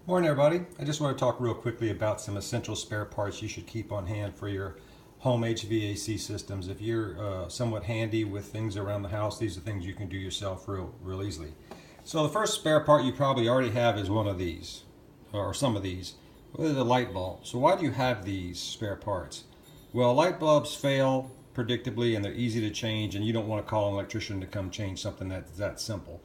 Morning everybody. I just want to talk real quickly about some essential spare parts you should keep on hand for your home HVAC systems. If you're somewhat handy with things around the house, these are things you can do yourself real easily. So the first spare part you probably already have is one of these, or some of these. Well, the light bulb. So why do you have these spare parts? Well, light bulbs fail predictably and they're easy to change, and you don't want to call an electrician to come change something that's that simple.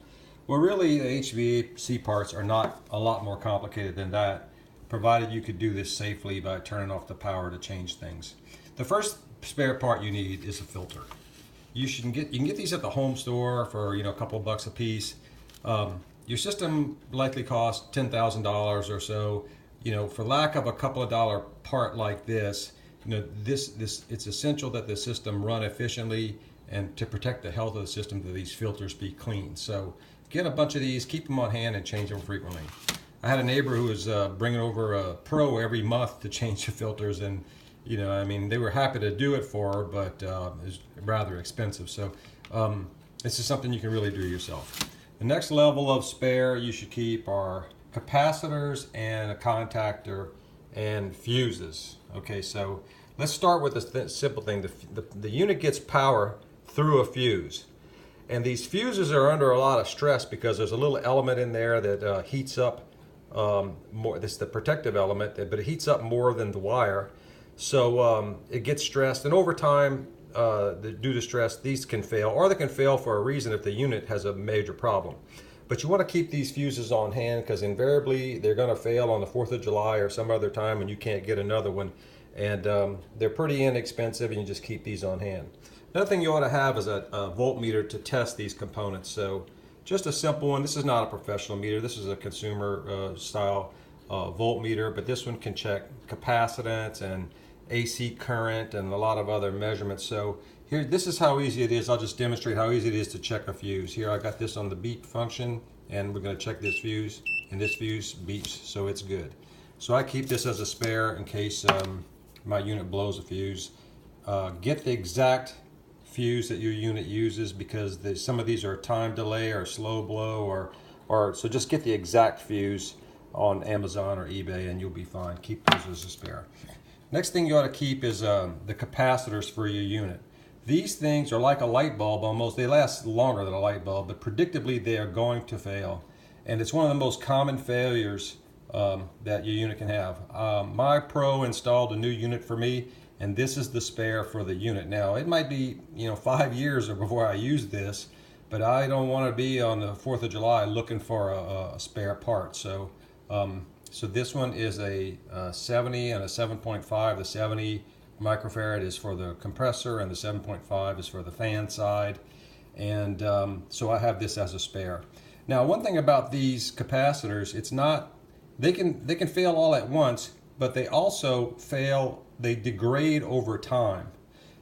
Well, really, the HVAC parts are not a lot more complicated than that, provided you could do this safely by turning off the power to change things. The first spare part you need is a filter. You can get these at the home store for a couple of bucks a piece. Your system likely costs $10,000 or so. For lack of a couple of dollar part like this, it's essential that the system run efficiently, and to protect the health of the system, that these filters be clean. So get a bunch of these, keep them on hand, and change them frequently. I had a neighbor who was bringing over a pro every month to change the filters, and they were happy to do it for her, but it was rather expensive. So this is something you can really do yourself. The next level of spare you should keep are capacitors and a contactor and fuses. Okay, so let's start with this simple thing. The unit gets power through a fuse. And these fuses are under a lot of stress because there's a little element in there that heats up more. This is the protective element, but it heats up more than the wire. So it gets stressed, and over time, due to stress, these can fail, or they can fail for a reason if the unit has a major problem. But you want to keep these fuses on hand because invariably they're going to fail on the 4th of July or some other time when you can't get another one. And they're pretty inexpensive, and you just keep these on hand. Another thing you ought to have is a voltmeter to test these components. So just a simple one. This is not a professional meter. This is a consumer style voltmeter, but this one can check capacitance and AC current and a lot of other measurements. So here, this is how easy it is. I'll just demonstrate how easy it is to check a fuse. Here I got this on the beep function, and we're going to check this fuse, and this fuse beeps, so it's good. So I keep this as a spare in case my unit blows a fuse. Get the exact fuse that your unit uses, because some of these are time delay or slow blow, or so just get the exact fuse on Amazon or eBay and you'll be fine. Keep those as a spare. Next thing you ought to keep is the capacitors for your unit. These things are like a light bulb almost. They last longer than a light bulb, but predictably they are going to fail. And it's one of the most common failures that your unit can have. My pro installed a new unit for me, and this is the spare for the unit. Now, it might be 5 years or before I use this, but I don't want to be on the 4th of July looking for a spare part. So this one is a 70 and a 7.5. The 70 microfarad is for the compressor, and the 7.5 is for the fan side. And so I have this as a spare. Now, one thing about these capacitors, it's not, they can fail all at once, but they also fail, they degrade over time.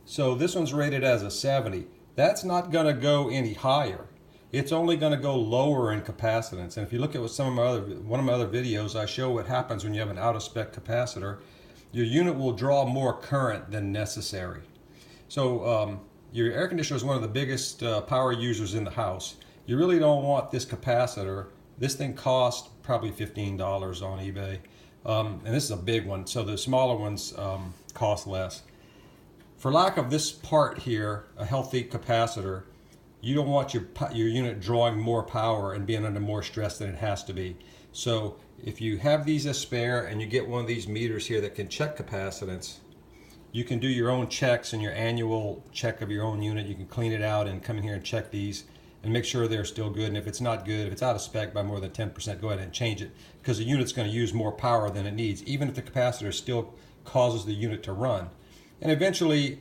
So this one's rated as a 70. That's not going to go any higher. It's only going to go lower in capacitance. And if you look at one of my other videos, I show what happens when you have an out-of-spec capacitor. Your unit will draw more current than necessary. So your air conditioner is one of the biggest power users in the house. You really don't want this capacitor. This thing costs probably $15 on eBay. And this is a big one, so the smaller ones cost less. For lack of this part here, a healthy capacitor, you don't want your unit drawing more power and being under more stress than it has to be. So if you have these as spare and you get one of these meters here that can check capacitance, you can do your own checks and your annual check of your own unit. You can clean it out and come in here and check these and make sure they're still good. And if it's not good, if it's out of spec by more than 10%, go ahead and change it, because the unit's going to use more power than it needs, even if the capacitor still causes the unit to run. And eventually,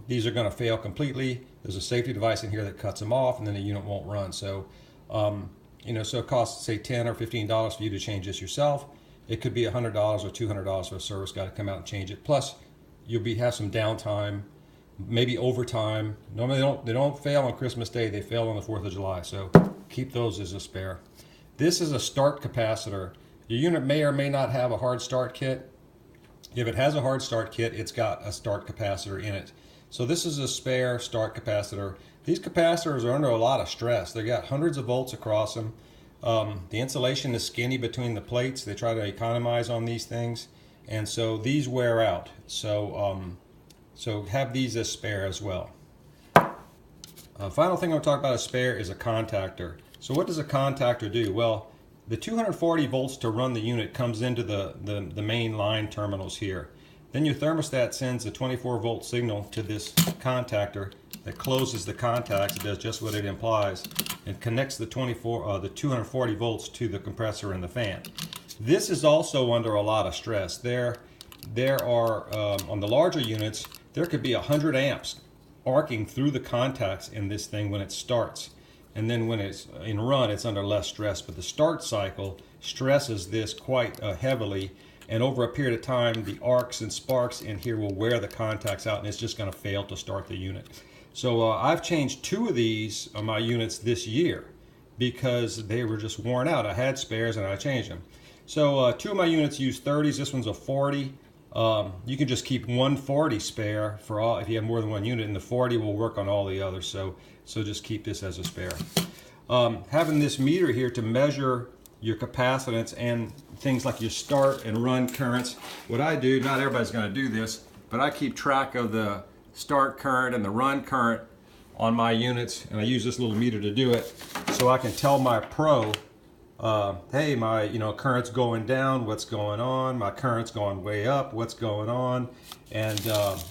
these are going to fail completely. There's a safety device in here that cuts them off, and then the unit won't run. So, so it costs, say, $10 or $15 for you to change this yourself. It could be $100 or $200 for a service guy to come out and change it. Plus, you'll have some downtime, maybe overtime. Normally they don't fail on Christmas Day, they fail on the 4th of July, so keep those as a spare. This is a start capacitor. Your unit may or may not have a hard start kit. If it has a hard start kit, it's got a start capacitor in it. So this is a spare start capacitor. These capacitors are under a lot of stress. They got hundreds of volts across them. The insulation is skinny between the plates. They try to economize on these things, and so these wear out. So have these as spare as well. Final thing I'm going to talk about as spare is a contactor. So what does a contactor do? Well, the 240 volts to run the unit comes into the main line terminals here. Then your thermostat sends a 24 volt signal to this contactor that closes the contacts. It does just what it implies and connects the 240 volts to the compressor and the fan. This is also under a lot of stress. There are on the larger units, there could be 100 amps arcing through the contacts in this thing when it starts. And then when it's in run, it's under less stress. But the start cycle stresses this quite heavily. And over a period of time, the arcs and sparks in here will wear the contacts out, and it's just going to fail to start the unit. So I've changed 2 of these on my units this year because they were just worn out. I had spares and I changed them. So 2 of my units use 30s. This one's a 40. You can just keep 140 spare for all if you have more than one unit, and the 40 will work on all the others. So just keep this as a spare. Having this meter here to measure your capacitance and things like your start and run currents. What I do, not everybody's going to do this, but I keep track of the start current and the run current on my units, and I use this little meter to do it, so I can tell my pro, hey, my current's going down, what's going on, my current's going way up, what's going on, and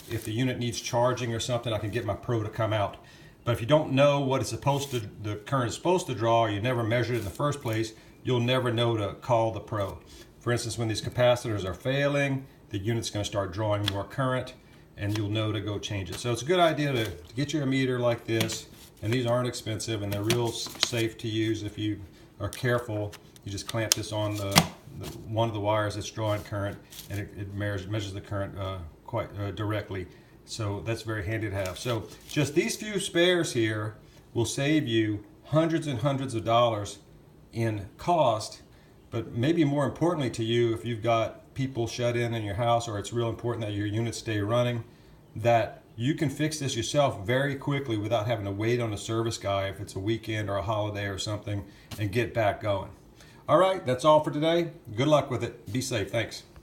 if the unit needs charging or something, I can get my pro to come out. But if you don't know what it's the current is supposed to draw, or you never measured it in the first place, you'll never know to call the pro. For instance, when these capacitors are failing, the unit's going to start drawing more current, and you'll know to go change it. So it's a good idea to get you a meter like this, and these aren't expensive, and they're real safe to use if you are careful. You just clamp this on one of the wires that's drawing current, and it measures the current quite directly. So that's very handy to have. So just these few spares here will save you hundreds and hundreds of dollars in cost, but maybe more importantly to you, if you've got people shut in your house, or it's real important that your units stay running, that you can fix this yourself very quickly without having to wait on a service guy if it's a weekend or a holiday or something, and get back going. All right, that's all for today. Good luck with it. Be safe. Thanks.